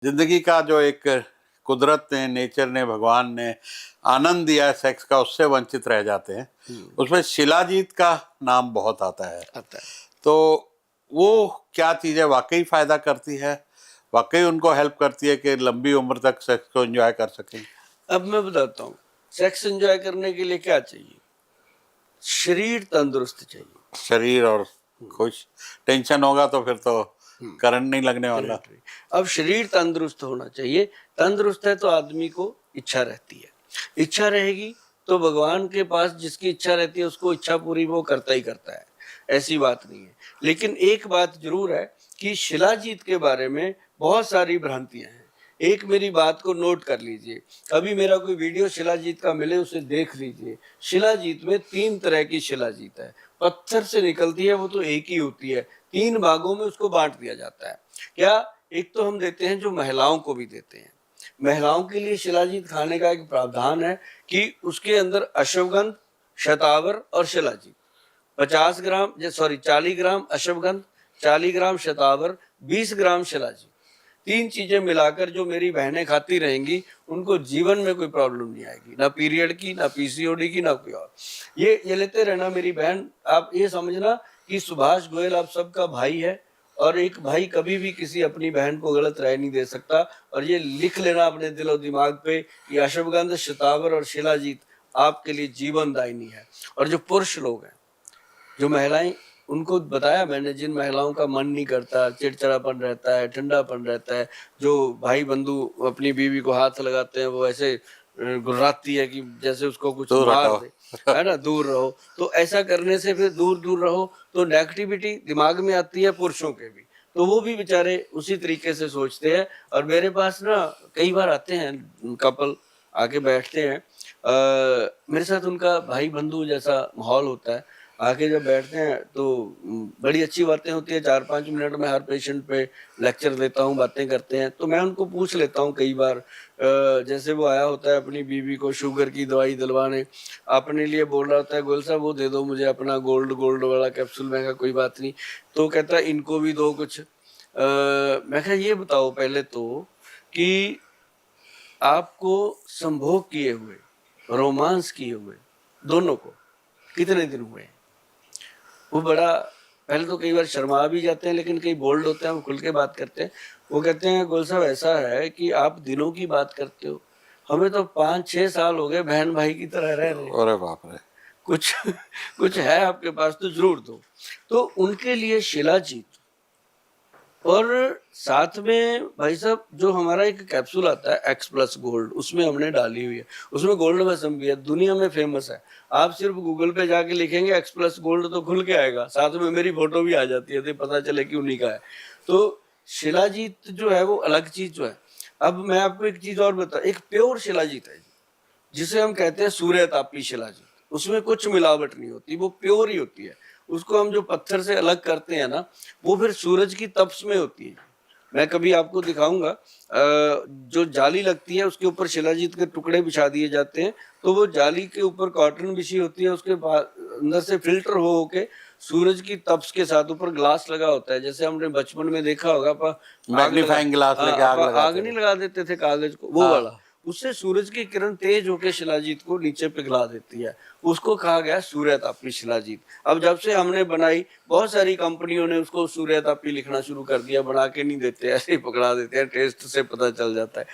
जिंदगी का जो एक कुदरत ने, नेचर ने, भगवान ने आनंद दिया है सेक्स का, उससे वंचित रह जाते हैं। उसमें शिलाजीत का नाम बहुत आता है। तो वो क्या चीज़ है, वाकई फायदा करती है, वाकई उनको हेल्प करती है कि लंबी उम्र तक सेक्स को एंजॉय कर सकें? अब मैं बताता हूँ, सेक्स एंजॉय करने के लिए क्या चाहिए? शरीर तंदुरुस्त चाहिए। शरीर और खुश। टेंशन होगा तो फिर तो करंट नहीं लगने वाला। अब शरीर तंदुरुस्त होना चाहिए। तंदुरुस्त है तो आदमी को इच्छा रहती है, इच्छा रहेगी तो भगवान के पास जिसकी इच्छा रहती है उसको इच्छा पूरी वो करता ही करता है, ऐसी बात नहीं है। लेकिन एक बात जरूर है कि शिलाजीत के बारे में बहुत सारी भ्रांतियां हैं। एक मेरी बात को नोट कर लीजिए, अभी मेरा कोई वीडियो शिलाजीत का मिले उसे देख लीजिए। शिलाजीत में 3 तरह की शिलाजीत है। पत्थर से निकलती है वो तो एक ही होती है, 3 भागों में उसको बांट दिया जाता है। क्या? एक तो हम देते हैं जो महिलाओं को भी देते हैं। महिलाओं के लिए शिलाजीत खाने का एक प्रावधान है कि उसके अंदर अश्वगंध, शतावर और शिलाजीत 40 ग्राम अश्वगंध, 40 ग्राम शतावर, 20 ग्राम शिलाजीत, 3 चीजें मिलाकर जो मेरी बहनें खाती रहेंगी उनको जीवन में कोई प्रॉब्लम नहीं आएगी, ना पीरियड की, ना पीसीओडी की, ना कोई और। ये लेते रहना मेरी बहन। आप ये समझना कि सुभाष गोयल आप सबका भाई है और एक भाई कभी भी किसी अपनी बहन को गलत राय नहीं दे सकता। और ये लिख लेना अपने दिलो दिमाग पे कि अश्वगंध, शतावर और शिलाजीत आपके लिए जीवनदायिनी है। और जो पुरुष लोग हैं, जो महिलाएं, उनको बताया मैंने, जिन महिलाओं का मन नहीं करता, चिड़चिड़ापन रहता है, ठंडापन रहता है, जो भाई बंधु अपनी बीवी को हाथ लगाते हैं वो ऐसे गुर्राती है कि जैसे उसको कुछ मार दे, है ना, दूर रहो। तो ऐसा करने से फिर दूर दूर रहो तो नेगेटिविटी दिमाग में आती है पुरुषों के भी, तो वो भी बेचारे उसी तरीके से सोचते हैं। और मेरे पास ना कई बार आते हैं कपल, आके बैठते हैं, मेरे साथ उनका भाई बंधु जैसा माहौल होता है। आके जब बैठते हैं तो बड़ी अच्छी बातें होती है। 4-5 मिनट में हर पेशेंट पे लेक्चर देता हूँ, बातें करते हैं। तो मैं उनको पूछ लेता हूँ कई बार, जैसे वो आया होता है अपनी बीवी को शुगर की दवाई दिलवाने, अपने लिए बोल रहा होता है गोयल साहब वो दे दो मुझे अपना गोल्ड वाला कैप्सूल। मैं कहा कोई बात नहीं। तो कहता है इनको भी दो कुछ। मैं कहा ये बताओ पहले तो कि आपको संभोग किए हुए, रोमांस किए हुए दोनों को कितने दिन हुए? वो बड़ा पहले तो कई बार शर्मा भी जाते हैं, लेकिन कई बोल्ड होते हैं, वो खुल के बात करते हैं। वो कहते हैं गोयल साहब ऐसा है कि आप दिनों की बात करते हो, हमें तो 5-6 साल हो गए बहन भाई की तरह रह रहे। अरे बाप रे। कुछ कुछ है आपके पास तो जरूर दो। तो उनके लिए शिलाजीत और साथ में भाई साहब जो हमारा एक कैप्सूल आता है एक्स प्लस गोल्ड, उसमें हमने डाली हुई है, उसमें गोल्ड भस्म भी है, दुनिया में फेमस है। आप सिर्फ गूगल पे जाके लिखेंगे एक्स प्लस गोल्ड तो खुल के आएगा, साथ में मेरी फोटो भी आ जाती है तो पता चले कि उन्हीं का है। तो शिलाजीत जो है वो अलग चीज जो है। अब मैं आपको एक चीज और बता, एक प्योर शिलाजीत है जिसे हम कहते हैं सूर्य तापी शिलाजीत, उसमें कुछ मिलावट नहीं होती, वो प्योर ही होती है। उसको हम जो पत्थर से अलग करते हैं ना, वो फिर सूरज की तपश में होती है। मैं कभी आपको दिखाऊंगा, जो जाली लगती है उसके ऊपर शिलाजीत के टुकड़े बिछा दिए जाते हैं, तो वो जाली के ऊपर कॉटन बिछी होती है, उसके अंदर से फिल्टर हो के सूरज की तपश के साथ ऊपर ग्लास लगा होता है। जैसे हमने बचपन में देखा होगा, मैग्नीफाइंग ग्लास लेके आग नहीं लगा देते थे कागज को, वो वाला। उससे सूरज की किरण तेज होकर शिलाजीत को नीचे पिघला देती है, उसको कहा गया सूर्य तापी शिलाजीत। अब जब से हमने बनाई, बहुत सारी कंपनियों ने उसको सूर्य तापी लिखना शुरू कर दिया, बना के नहीं देते, ऐसे ही पकड़ा देते हैं, टेस्ट से पता चल जाता है।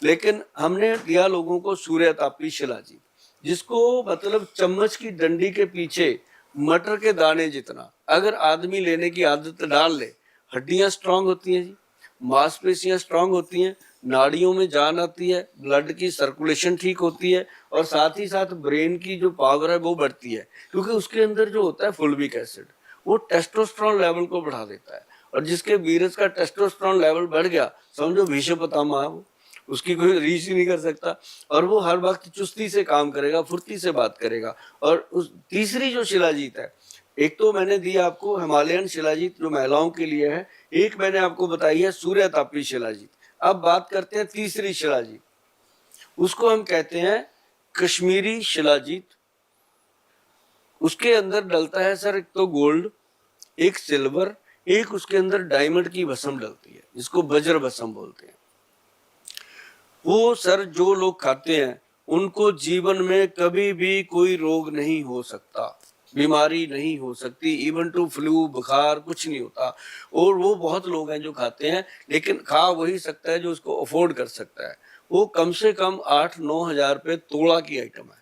लेकिन हमने दिया लोगों को सूर्य तापी शिलाजीत, जिसको मतलब चम्मच की डंडी के पीछे मटर के दाने जितना अगर आदमी लेने की आदत डाल ले, हड्डियां स्ट्रांग होती हैं जी, मांसपेशियां स्ट्रांग होती हैं, नाड़ियों में जान आती है, ब्लड की सर्कुलेशन ठीक होती है, और साथ ही साथ ब्रेन की जो पावर है वो बढ़ती है, क्योंकि उसके अंदर जो होता है फुल्विक एसिड, वो टेस्टोस्टेरोन लेवल को बढ़ा देता है। और जिसके वीरज का टेस्टोस्टेरोन लेवल बढ़ गया, समझो भीष्म पितामह है वो, उसकी कोई रीच ही नहीं कर सकता। और वो हर वक्त चुस्ती से काम करेगा, फुर्ती से बात करेगा। और उस तीसरी जो शिलाजीत है, एक तो मैंने दी आपको हिमालयन शिलाजीत जो महिलाओं के लिए है, एक मैंने आपको बताई है सूर्य तापी शिलाजीत। अब बात करते हैं तीसरी शिलाजीत, उसको हम कहते हैं कश्मीरी शिलाजीत। उसके अंदर डलता है सर एक तो गोल्ड, एक सिल्वर, एक उसके अंदर डायमंड की भस्म डलती है, जिसको वज्र भस्म बोलते हैं। वो सर जो लोग खाते हैं उनको जीवन में कभी भी कोई रोग नहीं हो सकता, बीमारी नहीं हो सकती, इवन टू फ्लू बुखार कुछ नहीं होता। और वो बहुत लोग हैं जो खाते हैं, लेकिन खा वही सकता है जो उसको अफोर्ड कर सकता है। वो कम से कम 8-9 हजार रुपये तोड़ा की आइटम है,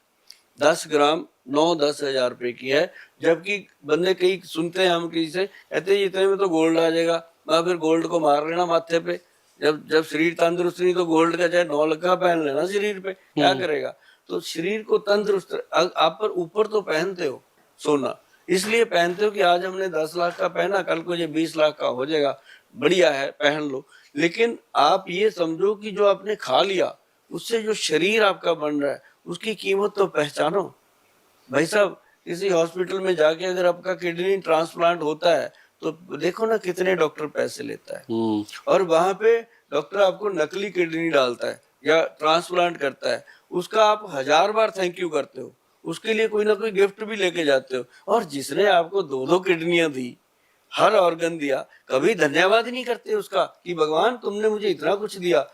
10 ग्राम 9-10 हजार रुपए की है। जबकि बंदे कई सुनते हैं, हम किसी से कहते हैं इतने में तो गोल्ड आ जाएगा, फिर गोल्ड को मार लेना माथे पे। जब जब शरीर तंदुरुस्त नहीं तो गोल्ड का चाहे 9 लाख का पहन लेना शरीर पे, क्या करेगा। तो शरीर को तंदुरुस्त आप पर ऊपर तो पहनते हो सोना, इसलिए पहनते हो कि आज हमने 10 लाख का पहना, कल को ये 20 लाख का हो जाएगा, बढ़िया है पहन लो। लेकिन आप ये समझो कि जो आपने खा लिया उससे जो शरीर आपका बन रहा है उसकी कीमत तो पहचानो। भाई साहब, किसी हॉस्पिटल में जाके अगर आपका किडनी ट्रांसप्लांट होता है तो देखो ना कितने डॉक्टर पैसे लेता है। और वहां पे डॉक्टर आपको नकली किडनी डालता है या ट्रांसप्लांट करता है, उसका आप 1000 बार थैंक यू करते हो, उसके लिए कोई ना कोई गिफ्ट भी लेके जाते हो। और जिसने आपको 2-2 किडनियां दी, हर ऑर्गन दिया, कभी धन्यवाद ही नहीं करते उसका कि भगवान तुमने मुझे इतना कुछ दिया,